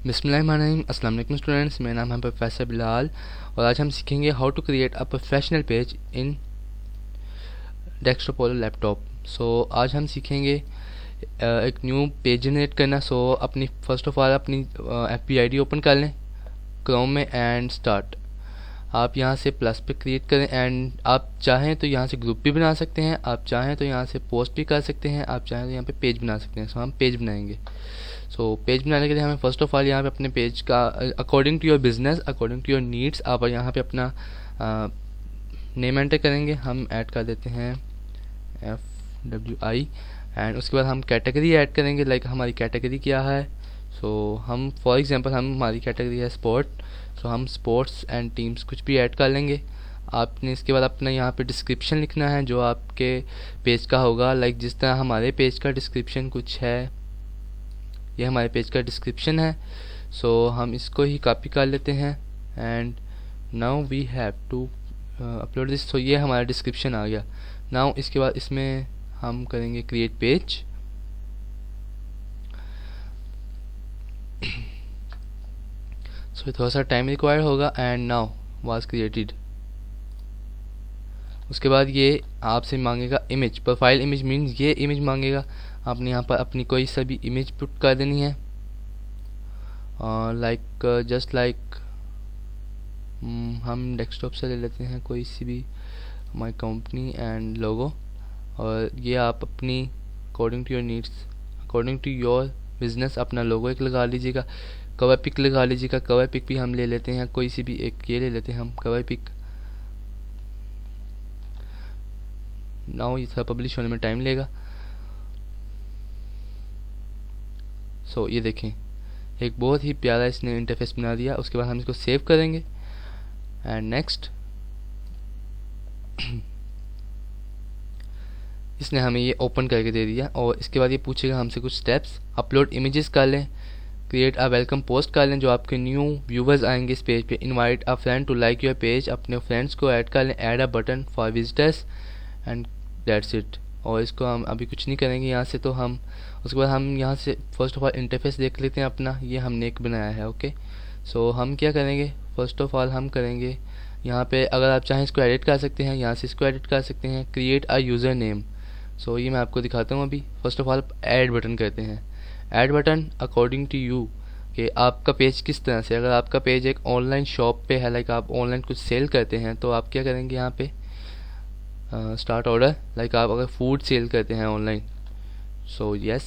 बिस्मिल्लाहिर्रहमानिर्रहीम। अस्सलाम वालेकुम स्टूडेंट्स, मेरा नाम है प्रोफेसर बिलाल और आज हम सीखेंगे how to create a professional page in desktop और लैपटॉप। आज हम सीखेंगे एक न्यू पेज जनरेट करना। अपनी फर्स्ट ऑफ ऑल अपनी FB ID ओपन कर लें क्रोम में एंड स्टार्ट। आप यहाँ से प्लस पे क्रिएट करें एंड आप चाहें तो यहाँ से ग्रुप भी बना सकते हैं, आप चाहें तो यहाँ से पोस्ट भी कर सकते हैं, आप चाहें तो यहाँ पे पेज बना सकते हैं। हम पेज बनाएंगे। पेज बनाने के लिए हमें फर्स्ट ऑफ ऑल यहाँ पे अपने पेज का according to your business, according to your needs आप यहाँ पे अपना नेम एंटर करेंगे। हम ऐड कर देते हैं FWI एंड उसके बाद हम कैटेगरी ऐड करेंगे। लाइक हमारी कैटेगरी क्या है। हम फॉर एग्जांपल हमारी कैटेगरी है स्पोर्ट। हम स्पोर्ट्स एंड टीम्स कुछ भी ऐड कर लेंगे। आपने इसके बाद अपना यहाँ पे डिस्क्रिप्शन लिखना है जो आपके पेज का होगा। लाइक जिस तरह हमारे पेज का डिस्क्रिप्शन कुछ है, ये हमारे पेज का डिस्क्रिप्शन है। हम इसको ही कॉपी कर लेते हैं and now we have to upload this. ये हमारा डिस्क्रिप्शन आ गया। नाउ इसके बाद इसमें हम करेंगे क्रिएट पेज। थोड़ा सा टाइम रिक्वायर्ड होगा एंड नाउ वाज क्रिएटेड। उसके बाद ये आपसे मांगेगा इमेज, प्रोफाइल इमेज मीन्स ये इमेज मांगेगा। आपने यहाँ पर अपनी कोई सा भी इमेज पुट कर देनी है। जस्ट लाइक हम डेस्कटॉप से ले लेते हैं कोई सी भी हमारी कंपनी एंड लोगो, और ये आप अपनी according to your needs, according to your business अपना लोगो एक लगा लीजिएगा। कवर पिक लगा लीजिएगा। कवर पिक भी हम ले लेते हैं कोई सी भी एक, ये ले लेते हैं हम कवर पिक। नाउ ये सब पब्लिश होने में टाइम लेगा। ये देखें एक बहुत ही प्यारा इसने इंटरफेस बना दिया। उसके बाद हम इसको सेव करेंगे एंड नेक्स्ट। इसने हमें ये ओपन करके दे दिया और इसके बाद ये पूछेगा हमसे कुछ स्टेप्स। अपलोड इमेजेस कर लें, क्रिएट अ वेलकम पोस्ट कर लें जो आपके न्यू व्यूवर्स आएंगे इस पेज पे। Invite a friend to like your page, अपने फ्रेंड्स को ऐड कर लें। Add a button for visitors and that's it. और इसको हम अभी कुछ नहीं करेंगे यहाँ से। उसके बाद हम यहाँ से फर्स्ट ऑफ ऑल इंटरफेस देख लेते हैं अपना। ये हमने एक बनाया है। ओके, हम क्या करेंगे, फर्स्ट ऑफ ऑल हम करेंगे यहाँ पे, अगर आप चाहें इसको एडिट कर सकते हैं, यहाँ से इसको एडिट कर सकते हैं। Create a user name. ये मैं आपको दिखाता हूँ अभी। First of all add button करते हैं। Add button according to you कि आपका पेज किस तरह से, अगर आपका पेज एक ऑनलाइन शॉप पे है, लाइक आप ऑनलाइन कुछ सेल करते हैं, तो आप क्या करेंगे यहाँ पे स्टार्ट ऑर्डर। लाइक आप अगर फूड सेल करते हैं ऑनलाइन, यस।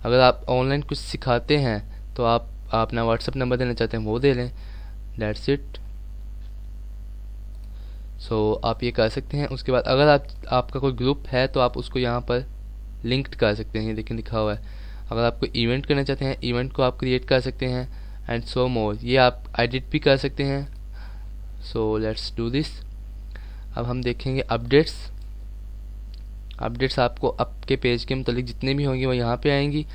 अगर आप ऑनलाइन कुछ सिखाते हैं तो आप अपना व्हाट्सअप नंबर देना चाहते हैं वो दे लें। That's it. आप ये कर सकते हैं। उसके बाद अगर आपका कोई ग्रुप है तो आप उसको यहाँ पर लिंक्ड कर सकते हैं। ये देखें लिखा हुआ है। अगर आप कोई इवेंट करना चाहते हैं, इवेंट को आप क्रिएट कर सकते हैं एंड सो मोर। ये आप एडिट भी कर सकते हैं। Let's do this. अब हम देखेंगे अपडेट्स। अपडेट्स आपको आपके पेज के मतलब जितने भी होंगे वो यहाँ पे आएंगी।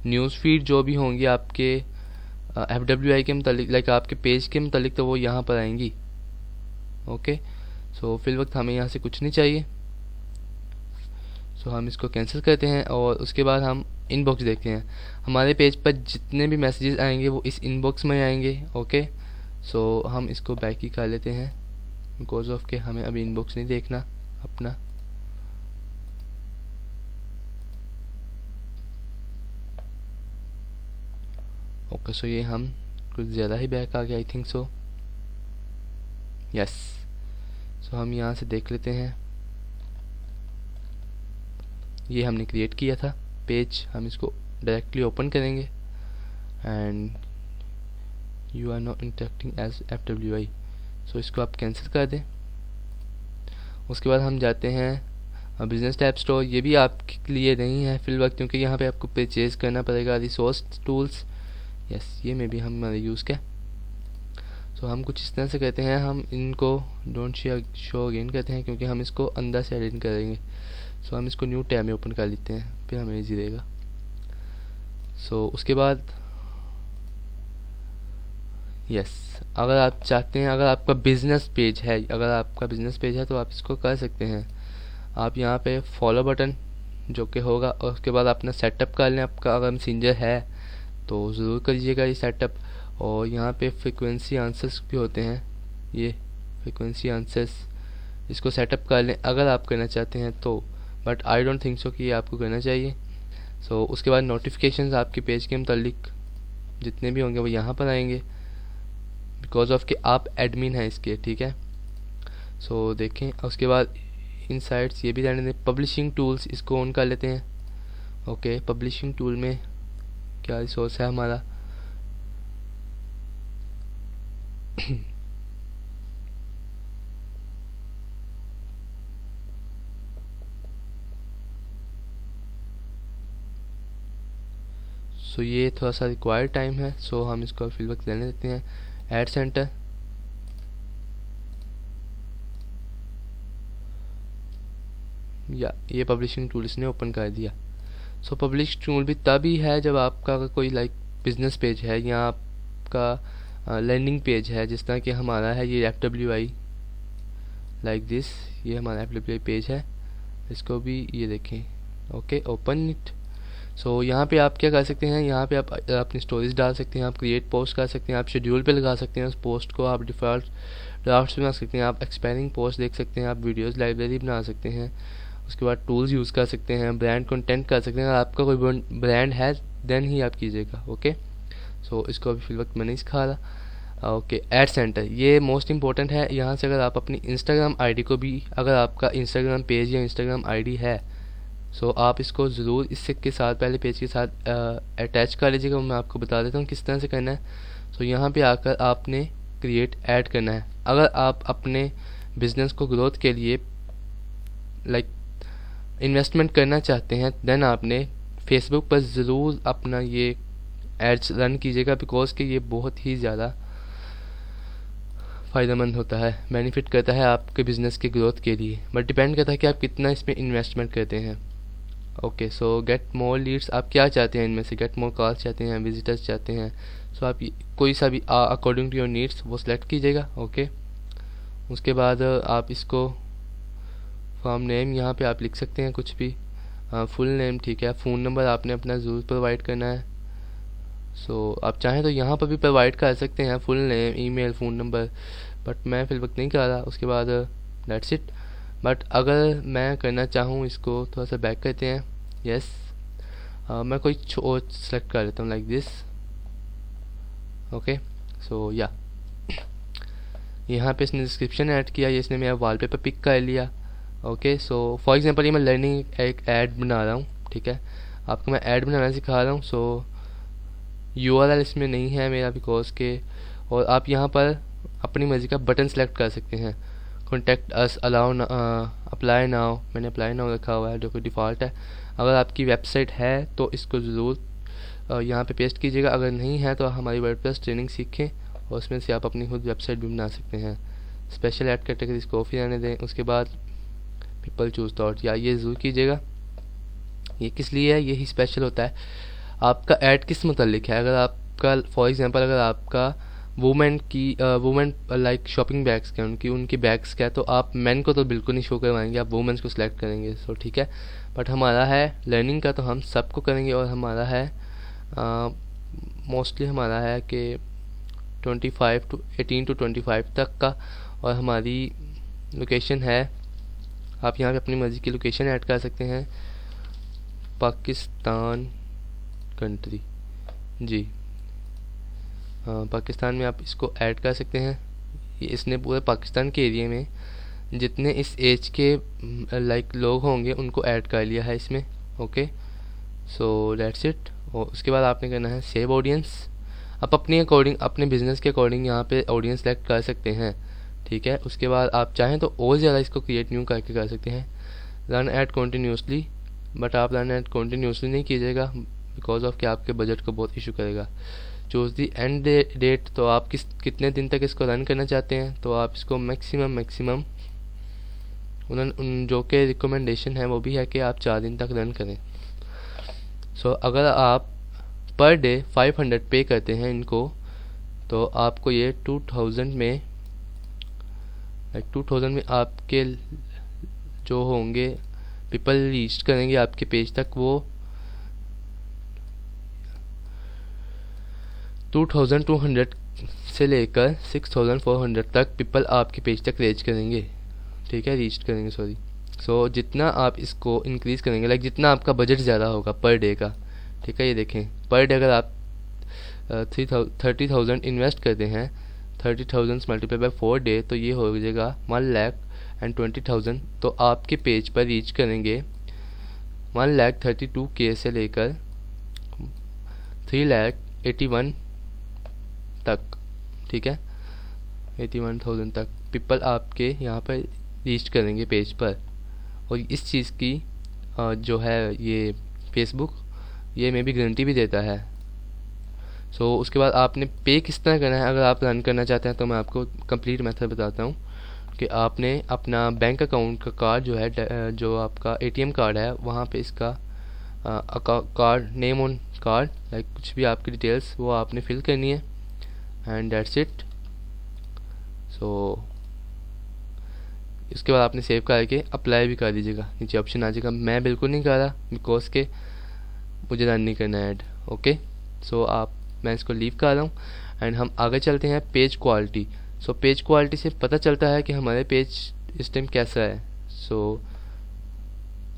न्यूज़ फीड जो भी होंगी आपके FWI के मतलब, लाइक आपके पेज के मतलब, तो वो यहाँ पर आएंगी। ओके, फिल वक्त हमें यहाँ से कुछ नहीं चाहिए। हम इसको कैंसिल करते हैं और उसके बाद हम इनबॉक्स देखते हैं। हमारे पेज पर जितने भी मैसेजेस आएंगे वो इस इनबॉक्स में आएंगे। ओके, हम इसको बैक ही कर लेते हैं बिकॉज ऑफ के हमें अभी इनबॉक्स नहीं देखना अपना। ओके, ये हम कुछ ज़्यादा ही बैक आ गया आई थिंक सो। यस, हम यहाँ से देख लेते हैं। ये हमने क्रिएट किया था पेज। हम इसको डायरेक्टली ओपन करेंगे and you are not interacting as FWI। इसको आप कैंसिल कर दें। उसके बाद हम जाते हैं बिजनेस टैब स्टोर। ये भी आपके लिए नहीं है फिल वक्त क्योंकि यहाँ पे आपको परचेज करना पड़ेगा। रिसोर्स टूल्स, यस, ये में भी हम यूज़ क्या। हम कुछ इस तरह से कहते हैं। हम इनको डोंट शो अगेन कहते हैं क्योंकि हम इसको अंदर से एडिट करेंगे। हम इसको न्यू टैब में ओपन कर लेते हैं, फिर हमें इजी रहेगा। उसके बाद यस, अगर आप चाहते हैं, अगर आपका बिजनेस पेज है, तो आप इसको कर सकते हैं। आप यहाँ पे फॉलो बटन जो कि होगा और उसके बाद अपना सेटअप कर लें। आपका अगर मैसेंजर है तो ज़रूर करिएगा ये सेटअप। और यहाँ पे फ्रिक्वेंसी आंसर्स भी होते हैं, ये फ्रिक्वेंसी आंसर्स, इसको सेटअप कर लें अगर आप करना चाहते हैं तो, but I don't think so कि ये आपको करना चाहिए। सो उसके बाद नोटिफिकेशंस आपके पेज के मुतालिक जितने भी होंगे वो यहाँ पर आएंगे, बिकॉज ऑफ कि आप एडमिन हैं इसके, ठीक है। सो देखें, उसके बाद इनसाइट्स ये भी रहने दें। पब्लिशिंग टूल्स इसको ऑन कर लेते हैं। ओके, पब्लिशिंग टूल में क्या रिसोर्स है हमारा, सो ये थोड़ा सा रिक्वायर्ड टाइम है, सो हम इसको फिल वक्त लेने देते हैं। एड सेंटर, या ये पब्लिशिंग टूल इसने ओपन कर दिया। सो पब्लिश टूल भी तभी है जब आपका कोई लाइक बिजनेस पेज है या आपका लैंडिंग पेज है, जिस तरह कि हमारा है ये FWI लाइक दिस, ये हमारा FWI पेज है, इसको भी ये देखें। Okay, open it. सो यहाँ पे आप क्या कर सकते हैं, यहाँ पे आप अपनी स्टोरीज डाल सकते हैं, आप क्रिएट पोस्ट कर सकते हैं, आप शेड्यूल पे लगा सकते हैं उस पोस्ट को, आप डिफ़ॉल्ट ड्राफ्ट्स बना सकते हैं, आप एक्सपायरिंग पोस्ट देख सकते हैं, आप वीडियोस लाइब्रेरी बना सकते हैं। उसके बाद टूल्स यूज़ कर सकते हैं, ब्रांड कंटेंट कर सकते हैं। अगर आपका कोई ब्रांड है देन ही आप कीजिएगा। ओके, सो इसको अभी फिल वक्त मैं नहीं सिखा रहा। ओके, एड सेंटर ये मोस्ट इंपॉर्टेंट है। यहाँ से अगर आप अपनी इंस्टाग्राम आईडी को भी, अगर आपका इंस्टाग्राम पेज या इंस्टाग्राम आईडी है, सो आप इसको ज़रूर इससे के साथ पहले पेज के साथ अटैच कर लीजिएगा। मैं आपको बता देता हूँ किस तरह से करना है। सो यहाँ पे आकर आपने क्रिएट ऐड करना है। अगर आप अपने बिजनेस को ग्रोथ के लिए लाइक इन्वेस्टमेंट करना चाहते हैं देन आपने फेसबुक पर ज़रूर अपना ये एड्स रन कीजिएगा, बिकॉज कि ये बहुत ही ज़्यादा फ़ायदेमंद होता है, बेनिफिट करता है आपके बिज़नेस के ग्रोथ के लिए, बट डिपेंड करता है कि आप कितना इसमें इन्वेस्टमेंट करते हैं। ओके, सो गेट मोर लीड्स, आप क्या चाहते हैं इनमें से, गेट मोर कॉल्स चाहते हैं, विजिटर्स चाहते हैं, सो आप कोई सा भी अकॉर्डिंग टू योर नीड्स वो सिलेक्ट कीजिएगा। ओके, उसके बाद आप इसको फॉर्म नेम यहाँ पे आप लिख सकते हैं कुछ भी, फुल नेम, ठीक है। फ़ोन नंबर आपने अपना ज़रूर प्रोवाइड करना है। सो आप चाहें तो यहाँ पर भी प्रोवाइड कर सकते हैं full name, email, phone number, but मैं फिल वक्त नहीं कर रहा। उसके बाद दैट्स इट। बट अगर मैं करना चाहूँ, इसको थोड़ा सा बैक करते हैं, यस, मैं कोई और सेलेक्ट कर लेता हूँ लाइक दिस। ओके, सो या यहाँ पे इसने डिस्क्रिप्शन ऐड किया, ये इसने मेरा वॉलपेपर पिक कर लिया। ओके, सो फॉर एग्जांपल ये मैं लर्निंग एक ऐड बना रहा हूँ, ठीक है, आपको मैं ऐड बनाना सिखा रहा हूँ। सो URL इसमें नहीं है मेरा बिकॉज के, और आप यहाँ पर अपनी मर्ज़ी का बटन सेलेक्ट कर सकते हैं, contact us, allow, apply now, मैंने अप्लाई नाउ रखा हुआ है जो कि डिफ़ॉल्ट है। अगर आपकी वेबसाइट है तो इसको ज़रूर यहाँ पे पेस्ट कीजिएगा, अगर नहीं है तो हमारी वर्डप्रेस ट्रेनिंग सीखें और उसमें से आप अपनी खुद वेबसाइट भी बना सकते हैं। स्पेशल ऐड कैटेगरीज को ऑफ रहने दें। उसके बाद पीपल चूज डॉट, या ये ज़रूर कीजिएगा। ये किस लिए है, यही स्पेशल होता है, आपका ऐड किस मुतल्लिक है। अगर आपका फॉर एग्जांपल अगर आपका वुमेन लाइक शॉपिंग बैग्स के उनकी बैग्स का है, तो आप मेन को तो बिल्कुल नहीं शो करवाएंगे, आप वुमेन्स को सिलेक्ट करेंगे। सो ठीक है, बट हमारा है लर्निंग का तो हम सबको करेंगे, और हमारा है मोस्टली हमारा है कि 18 to 25 तक का, और हमारी लोकेशन है, आप यहाँ पे अपनी मर्ज़ी की लोकेशन ऐड कर सकते हैं, पाकिस्तान कंट्री, जी हाँ, पाकिस्तान में आप इसको ऐड कर सकते हैं। ये इसने पूरे पाकिस्तान के एरिया में जितने इस एज के लाइक लोग होंगे उनको ऐड कर लिया है इसमें। Okay, so that's it. और उसके बाद आपने करना है सेव ऑडियंस। आप अपने अकॉर्डिंग, अपने बिजनेस के अकॉर्डिंग यहाँ पे ऑडियंस सेलेक्ट कर सकते हैं, ठीक है। उसके बाद आप चाहें तो और ज़्यादा इसको क्रिएट न्यू करके कर सकते हैं। रन ऐड कॉन्टीन्यूसली, बट आप रन ऐड कॉन्टीन्यूसली नहीं कीजिएगा बिकॉज ऑफ कि आपके बजट को बहुत इशू करेगा। चूज़ दी एंड डेट, तो आप कितने दिन तक इसको रन करना चाहते हैं, तो आप इसको मैक्सिमम उन जो के रिकमेंडेशन है वो भी है कि आप 4 दिन तक रन करें। सो अगर आप पर डे 500 पे करते हैं इनको, तो आपको ये 2000 में आपके जो होंगे पीपल रीच करेंगे आपके पेज तक, वो 2200 से लेकर 6400 तक पीपल आपके पेज तक रीच करेंगे, ठीक है, रीच करेंगे सॉरी। सो जितना आप इसको इंक्रीज़ करेंगे, लाइक जितना आपका बजट ज़्यादा होगा पर डे का, ठीक है, ये देखें पर डे अगर आप 30,000 इन्वेस्ट करते हैं, 30,000 मल्टीप्लाई बाई 4 डे, तो ये हो जाएगा 1,20,000। तो आपके पेज पर रीच करेंगे 1,32K से लेकर 3,81 तक, ठीक है, 81,000 तक पीपल आपके यहाँ पर रीच करेंगे पेज पर। और इस चीज़ की जो है ये फेसबुक ये में भी गारंटी भी देता है। सो उसके बाद आपने पे किस तरह करना है, अगर आप रन करना चाहते हैं तो मैं आपको कंप्लीट मेथड बताता हूँ कि आपने अपना बैंक अकाउंट का कार्ड जो है, जो आपका एटीएम कार्ड है, वहाँ पे इसका card name on card, like कुछ भी आपकी डिटेल्स वो आपने फिल करनी है एंड दैट्स इट। सो इसके बाद आपने सेव करके अप्लाई भी कर दीजिएगा, नीचे ऑप्शन आ जाएगा। मैं बिल्कुल नहीं कर रहा बिकॉज के मुझे रन नहीं करना ऐड, ओके। सो मैं इसको लीव कर रहा हूँ एंड हम आगे चलते हैं page quality. So page quality से पता चलता है कि हमारे पेज इस टाइम कैसा है। सो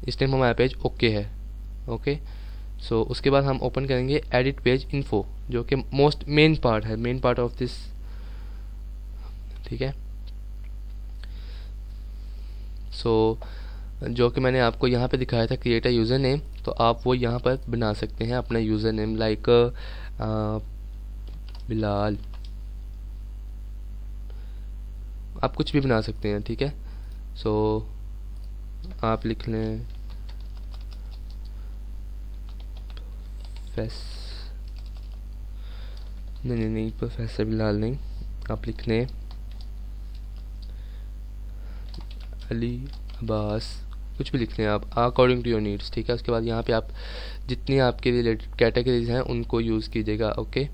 इस टाइम हमारा पेज ओके है, ओके। सो उसके बाद हम ओपन करेंगे एडिट पेज इन्फो, जो कि मोस्ट मेन पार्ट है, मेन पार्ट ऑफ दिस, ठीक है। सो जो कि मैंने आपको यहाँ पे दिखाया था क्रिएट अ यूज़र नेम, तो आप वो यहाँ पर बना सकते हैं अपना यूज़र नेम, लाइक बिलाल, आप कुछ भी बना सकते हैं, ठीक है। सो आप लिख लें नहीं प्रोफेसर बिलाल नहीं, आप लिख लें अली अब्बास, कुछ भी लिख लें आप अकॉर्डिंग टू योर नीड्स, ठीक है। उसके बाद यहाँ पे आप जितनी आपके रिलेटेड कैटेगरीज हैं उनको यूज़ कीजिएगा, okay.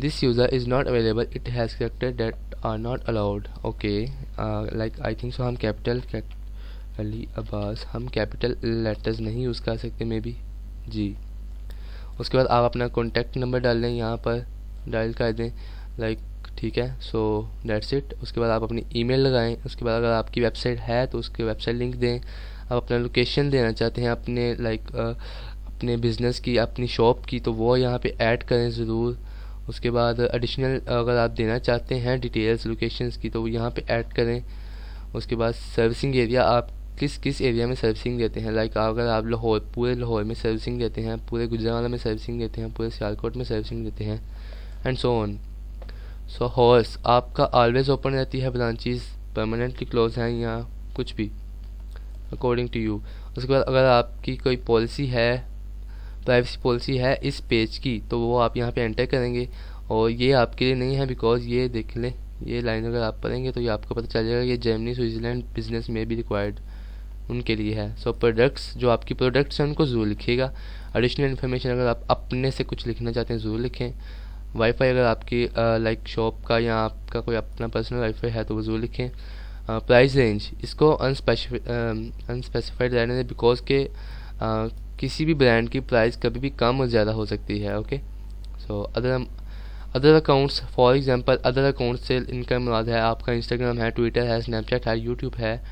This user is not available, it has character that are not allowed, okay. Like I think so हम कैपिटल अली अब्बास हम कैपिटल लेटर्स नहीं यूज़ कर सकते मे बी, जी। उसके बाद आप अपना कॉन्टैक्ट नंबर डाल दें, यहाँ पर डायल कर दें, लाइक, ठीक है। So that's it. उसके बाद आप अपनी ईमेल लगाएं। उसके बाद अगर आपकी वेबसाइट है तो उसके वेबसाइट लिंक दें। आप अपना लोकेशन देना चाहते हैं अपने लाइक अपने बिज़नेस की, अपनी शॉप की, तो वो यहाँ पे ऐड करें ज़रूर। उसके बाद एडिशनल अगर आप देना चाहते हैं डिटेल्स लोकेशंस की तो यहाँ पे ऐड करें। उसके बाद सर्विसिंग एरिया, आप किस किस एरिया में सर्विसिंग देते हैं, लाइक अगर आप लाहौर, पूरे लाहौर में सर्विसिंग देते हैं, पूरे गुजरांवाला में सर्विसिंग देते हैं, पूरे सियालकोट में सर्विसिंग देते हैं and so on. So horse आपका ऑलवेज ओपन रहती है ब्रांचेस, परमानेंटली क्लोज हैं या कुछ भी अकॉर्डिंग टू यू। उसके बाद अगर आपकी कोई पॉलिसी है, प्राइवेसी पॉलिसी है इस पेज की, तो वो आप यहाँ पे एंटर करेंगे और ये आपके लिए नहीं है बिकॉज ये देख लें, ये लाइन अगर आप पढ़ेंगे तो ये आपको पता चल जाएगा ये जर्मनी स्विट्ज़रलैंड बिजनेस में भी रिक्वायर्ड उनके लिए है। सो प्रोडक्ट्स, जो आपकी प्रोडक्ट्स हैं उनको ज़रूर लिखिएगा। एडिशनल इन्फॉर्मेशन अगर आप अपने से कुछ लिखना चाहते हैं ज़रूर लिखें। वाईफाई अगर आपकी लाइक शॉप का या आपका कोई अपना पर्सनल वाईफाई है तो वो ज़रूर लिखें। प्राइस रेंज इसको अनस्पेसिफाइड रहने दें बिकॉज के किसी भी ब्रांड की प्राइस कभी भी कम और ज़्यादा हो सकती है, okay. So other accounts, for example other account से इनका मुराद है आपका इंस्टाग्राम है, ट्विटर है, स्नैपचैट है, यूट्यूब है,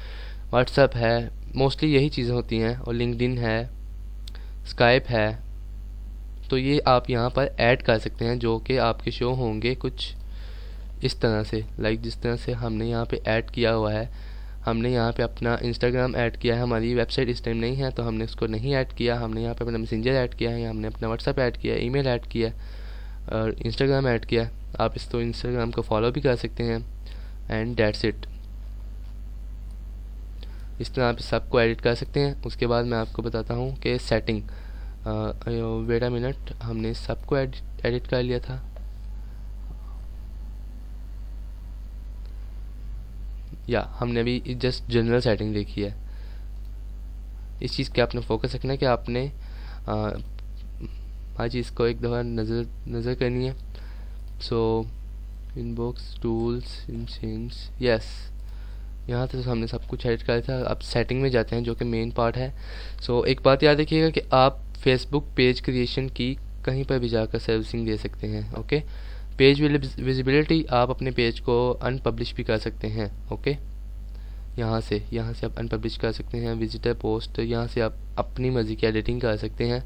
व्हाट्सएप है, मोस्टली यही चीज़ें होती हैं, और लिंक्डइन है, स्काइप है। तो ये आप यहाँ पर ऐड कर सकते हैं जो कि आपके शो होंगे कुछ इस तरह से, लाइक जिस तरह से हमने यहाँ पे ऐड किया हुआ है। हमने यहाँ पे अपना इंस्टाग्राम ऐड किया है, हमारी वेबसाइट इस टाइम नहीं है तो हमने उसको नहीं ऐड किया। हमने यहाँ पे अपना मैसेंजर ऐड किया है, हमने अपना व्हाट्सएप ऐड किया है, ईमेल ऐड किया है और इंस्टाग्राम ऐड किया है। आप इसको इंस्टाग्राम को फॉलो भी कर सकते हैं एंड दैट्स इट। इस तरह आप सबको एडिट कर सकते हैं। उसके बाद मैं आपको बताता हूँ कि सेटिंग, वेट अ मिनट, हमने सबको एडिट कर लिया था या हमने अभी जस्ट जनरल सेटिंग देखी है। इस चीज़ के आपने फोकस रखना है कि आपने हर चीज़ को एक दफ़ा नज़र करनी है। सो इनबॉक्स, टूल्स, इंसेंस, यस, यहाँ से तो हमने सब कुछ एडिट कर था। अब सेटिंग में जाते हैं जो कि मेन पार्ट है। सो एक बात याद रखिएगा कि आप फेसबुक पेज क्रिएशन की कहीं पर भी जाकर सर्विसिंग दे सकते हैं। ओके, पेज विजिबिलिटी, आप अपने पेज को अनपब्लिश भी कर सकते हैं। ओके, यहाँ से आप अनपब्लिश कर सकते हैं। विजिटर पोस्ट, यहाँ से आप अपनी मर्ज़ी की एडिटिंग कर सकते हैं।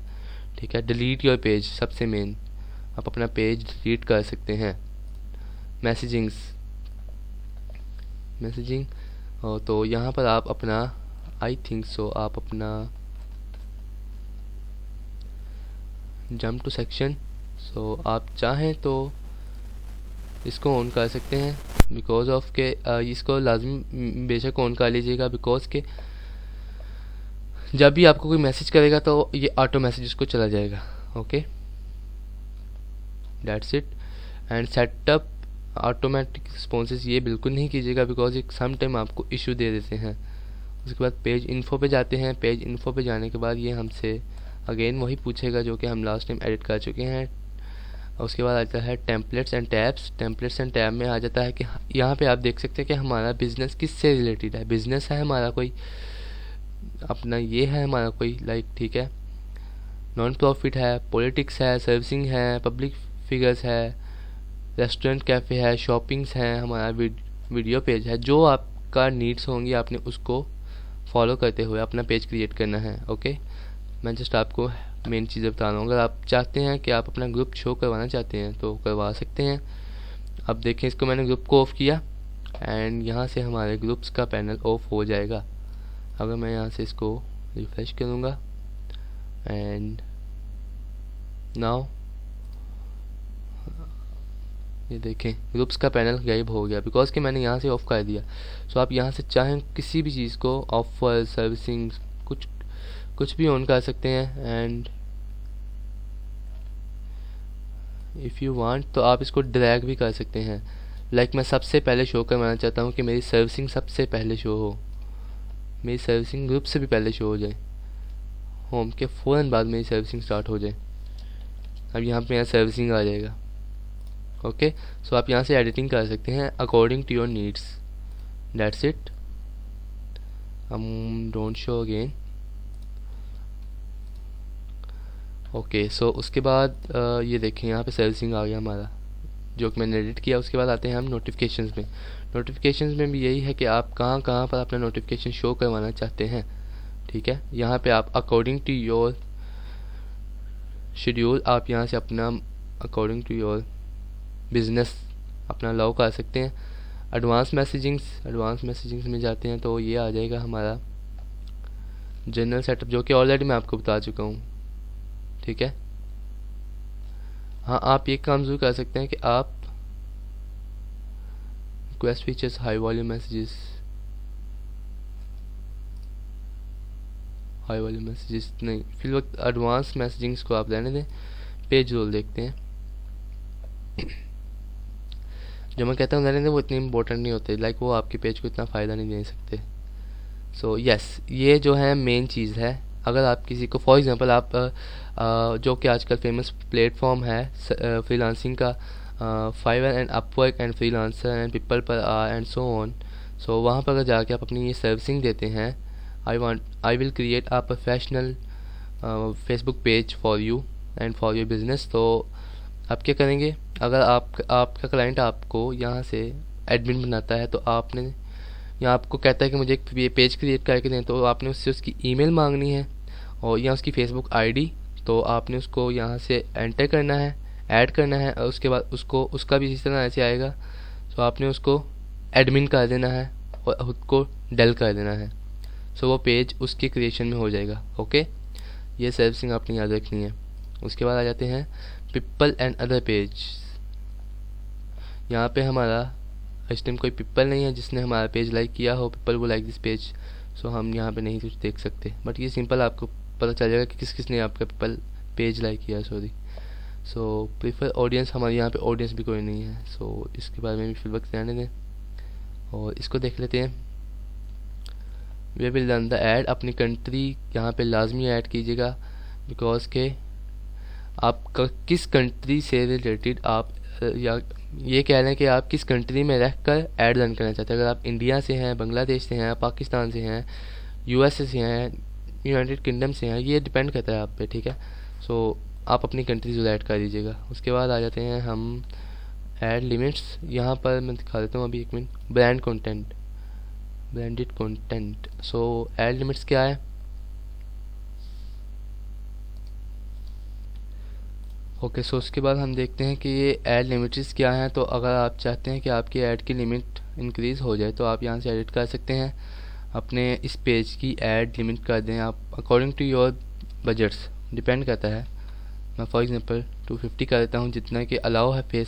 ठीक है, डिलीट योर पेज, सबसे मेन, आप अपना पेज डिलीट कर सकते हैं। मैसेजिंग, तो यहाँ पर आप अपना, आई थिंक सो, आप अपना जंप टू सेक्शन, सो आप चाहें तो इसको ऑन कर सकते हैं, बिकॉज ऑफ के इसको लाजमी बेशक ऑन कर लीजिएगा, बिकॉज के जब भी आपको कोई मैसेज करेगा तो ये ऑटो मैसेज उसको चला जाएगा। Okay, that's it. And setup automatic responses ये बिल्कुल नहीं कीजिएगा, बिकॉज एक सम टाइम आपको इशू दे देते हैं। उसके बाद पेज इन्फो पे जाते हैं। पेज इन्फो पे जाने के बाद ये हमसे अगेन वही पूछेगा जो कि हम लास्ट टाइम एडिट कर चुके हैं। उसके बाद आता है templates and tabs. Templates and tab में आ जाता है कि यहाँ पे आप देख सकते हैं कि हमारा बिजनेस किससे रिलेटेड है। बिजनेस है हमारा कोई अपना, ये है हमारा कोई लाइक, ठीक है, नॉन प्रॉफिट है, पॉलिटिक्स है, सर्विसिंग है, पब्लिक फिगर्स है, रेस्टोरेंट कैफ़े है, शॉपिंग्स हैं, हमारा वीडियो पेज है। जो आपका नीड्स होंगी आपने उसको फॉलो करते हुए अपना पेज क्रिएट करना है। ओके, मैं जस्ट आपको मेन चीज़ें बता रहा हूँ। अगर आप चाहते हैं कि आप अपना ग्रुप शो करवाना चाहते हैं तो करवा सकते हैं। अब देखें, इसको मैंने ग्रुप को ऑफ़ किया एंड यहाँ से हमारे ग्रुप्स का पैनल ऑफ हो जाएगा। अगर मैं यहाँ से इसको रिफ्रेश करूँगा एंड नाउ ये देखें ग्रुप्स का पैनल गायब हो गया, बिकॉज कि मैंने यहाँ से ऑफ कर दिया। सो आप यहाँ से चाहें किसी भी चीज़ को, ऑफर, सर्विसिंग, कुछ भी ऑन कर सकते हैं। एंड इफ़ यू वांट तो आप इसको ड्रैग भी कर सकते हैं। लाइक मैं सबसे पहले शो करवाना चाहता हूँ कि मेरी सर्विसिंग सबसे पहले शो हो, मेरी सर्विसिंग ग्रुप से भी पहले शो हो जाए, होम के फ़ौरन बाद मेरी सर्विसिंग स्टार्ट हो जाए। अब यहाँ पे मेरा सर्विसिंग आ जाएगा। ओके, सो आप यहाँ से एडिटिंग कर सकते हैं according to your needs. That's it. Don't show again. Okay, so उसके बाद ये देखें यहाँ पे सर्विसिंग आ गया हमारा, जो कि मैंने एडिट किया। उसके बाद आते हैं हम नोटिफिकेशंस में। नोटिफिकेशंस में भी यही है कि आप कहाँ कहाँ पर अपना नोटिफिकेशन शो करवाना चाहते हैं। ठीक है, यहाँ पे आप अकॉर्डिंग टू योर शेड्यूल, आप यहाँ से अपना अकॉर्डिंग टू योर बिजनेस अपना अलाउ कर सकते हैं। एडवांस मैसेजिंग्स में जाते हैं तो ये आ जाएगा हमारा जनरल सेटअप, जो कि ऑलरेडी मैं आपको बता चुका हूँ। ठीक है, हाँ, आप ये काम जरूर कर सकते हैं कि आप request features, high volume messages नहीं, फिर वक्त एडवांस मैसेजिंग्स को आप रहने दें। पेज रोल देखते हैं। जो मैं कहता हूँ रहने दें, वो इतने इंपॉर्टेंट नहीं होते, लाइक वो आपके पेज को इतना फ़ायदा नहीं दे सकते। सो यस, ये जो है मेन चीज़ है। अगर आप किसी को, फॉर एग्जांपल आप जो कि आजकल फेमस प्लेटफॉर्म है फ्रीलांसिंग का, Fiverr and Upwork and Freelancer and people per and so on, so वहाँ पर अगर जाके आप अपनी ये सर्विसिंग देते हैं, I will create a professional Facebook page for you and for your business. तो आप क्या करेंगे, अगर आपका क्लाइंट आपको यहाँ से एडमिन बनाता है, तो आपने यहाँ आपको कहता है कि मुझे एक पेज क्रिएट करके दें, तो आपने उससे उसकी ईमेल मांगनी है और या उसकी फेसबुक आईडी, तो आपने उसको यहाँ से एंटर करना है, ऐड करना है, और उसके बाद उसका भी इसी तरह ऐसे आएगा। सो आपने उसको एडमिन कर देना है और खुद को डल कर देना है। सो वो पेज उसके क्रिएशन में हो जाएगा। ओके, ये सर्विसिंग आपने याद रखनी है। उसके बाद आ जाते हैं पीपल एंड अदर पेज। यहाँ पे हमारा इस टाइम कोई पीपल नहीं है जिसने हमारा पेज लाइक किया हो, पीपल वो लाइक दिस पेज, सो हम यहाँ पे नहीं कुछ देख सकते, बट ये सिंपल आपको पता चल जाएगा कि किस किस ने आपका पीपल पेज लाइक किया। सो प्रीफर ऑडियंस, हमारे यहाँ पे ऑडियंस भी कोई नहीं है, सो इसके बारे में भी फिर वक्त रहने दें और इसको देख लेते हैं। वे विल रन द ऐड, अपनी कंट्री यहाँ पे लाजमी ऐड कीजिएगा, बिकॉज के आप किस कंट्री से रिलेटेड आप या ये कह रहे हैं कि आप किस कंट्री में रह कर ऐड रन करना चाहते हैं। अगर आप इंडिया से हैं, बांग्लादेश से हैं, पाकिस्तान से हैं, यूएसए से हैं, यूनाइटेड किंगडम से हैं, ये डिपेंड करता है आप पे। ठीक है, सो आप अपनी कंट्रीज ऐड कर दीजिएगा। उसके बाद आ जाते हैं हम ऐड लिमिट्स। यहाँ पर मैं दिखा देता हूँ अभी, एक मिनट। Branded content. सो ऐड लिमिट्स क्या है? ओके, सो उसके बाद हम देखते हैं कि ये ऐड लिमिट्स क्या हैं। तो अगर आप चाहते हैं कि आपकी ऐड की लिमिट इंक्रीज़ हो जाए तो आप यहाँ से एडिट कर सकते हैं, अपने इस पेज की ऐड लिमिट कर दें आप according to your budgets, depend करता है। मैं फॉर एग्जांपल 250 कर देता हूँ, जितना कि अलाउ है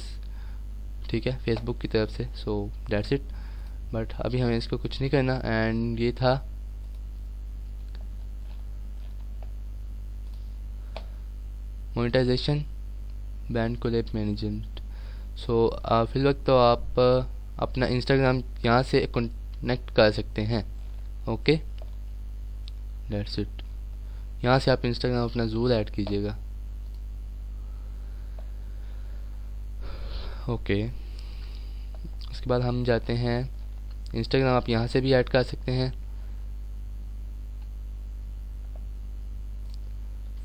ठीक है, फेसबुक की तरफ से। So that's it. बट अभी हमें इसको कुछ नहीं करना। एंड ये था मोनेटाइजेशन ब्रांड कोलैब मैनेजमेंट। सो फिलहाल तो आप अपना इंस्टाग्राम यहाँ से कनेक्ट कर सकते हैं। Okay, that's it. यहाँ से आप इंस्टाग्राम अपना ज़रूर ऐड कीजिएगा। ओके, उसके बाद हम जाते हैं इंस्टाग्राम, आप यहाँ से भी ऐड कर सकते हैं।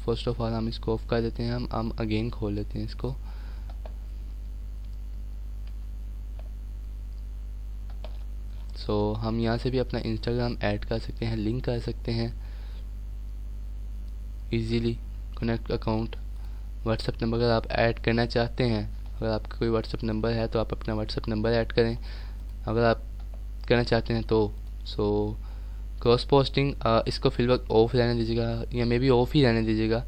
फर्स्ट ऑफ ऑल हम इसको ऑफ कर देते हैं, हम अगेन खोल लेते हैं इसको। सो हम यहाँ से भी अपना इंस्टाग्राम ऐड कर सकते हैं, लिंक कर सकते हैं easily. Connect account, WhatsApp number अगर आप ऐड करना चाहते हैं, अगर आपका कोई व्हाट्सएप नंबर है तो आप अपना व्हाट्सएप नंबर ऐड करें, अगर आप करना चाहते हैं तो। सो क्रॉस पोस्टिंग, इसको फिलहाल ऑफ रहने दीजिएगा, या मे बी ऑफ ही रहने दीजिएगा।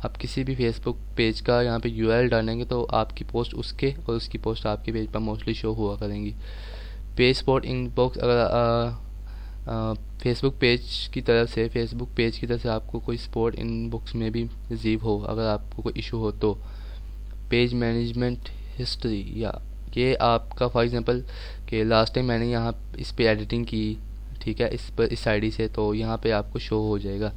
आप किसी भी फेसबुक पेज का यहाँ पे यूआरएल डालेंगे तो आपकी पोस्ट उसके और उसकी पोस्ट आपके पेज पर मोस्टली शो हुआ करेंगी। पेज स्पॉट इनबॉक्स, अगर फेसबुक पेज की तरफ से आपको कोई स्पॉट इनबॉक्स में भी रिसीव हो, अगर आपको कोई इशू हो तो पेज मैनेजमेंट हिस्ट्री, या ये आपका फॉर एग्जांपल कि लास्ट टाइम मैंने यहाँ इस पे एडिटिंग की, ठीक है, इस आईडी से, तो यहाँ पे आपको शो हो जाएगा।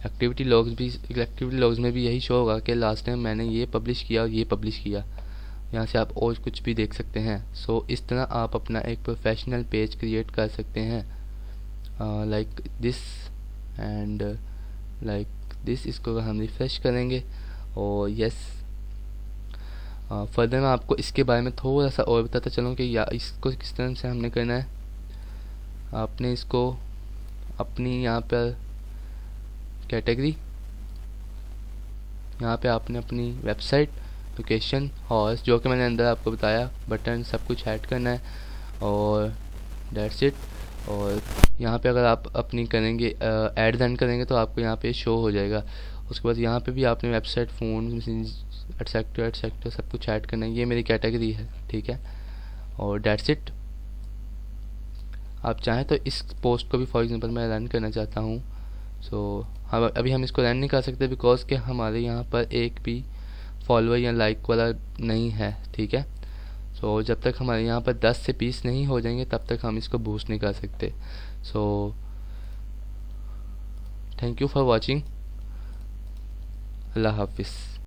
एक्टिविटी लॉग्स में भी यही शो होगा कि लास्ट टाइम मैंने ये पब्लिश किया और ये पब्लिश किया। यहाँ से आप और कुछ भी देख सकते हैं। सो इस तरह आप अपना एक प्रोफेशनल पेज क्रिएट कर सकते हैं, like this and like this. इसको हम रिफ्रेश करेंगे और यस, फर्दर मैं आपको इसके बारे में थोड़ा सा और बताता चलूँ कि या इसको किस तरह से हमने करना है। आपने इसको अपनी यहाँ पर कैटेगरी, यहाँ पे आपने अपनी वेबसाइट, लोकेशन, हॉर्स, जो कि मैंने अंदर आपको बताया, बटन, सब कुछ ऐड करना है और दैट्स इट। और यहाँ पे अगर आप अपनी करेंगे ऐड रन करेंगे तो आपको यहाँ पे शो हो जाएगा। उसके बाद यहाँ पे भी आपने वेबसाइट, फ़ोन, एटसेक्ट्रा एटसेक्ट्रा सब कुछ ऐड करना है। ये मेरी कैटेगरी है, ठीक है, और दैट्स इट। आप चाहें तो इस पोस्ट को भी फॉर एग्जांपल मैं रन करना चाहता हूँ। सो अभी हम इसको रन नहीं कर सकते बिकॉज के हमारे यहाँ पर एक भी फॉलोअर या लाइक वाला नहीं है, ठीक है। सो जब तक हमारे यहाँ पर 10 से 20 नहीं हो जाएंगे तब तक हम इसको बूस्ट नहीं कर सकते। So thank you for watching. अल्लाह हाफिज़।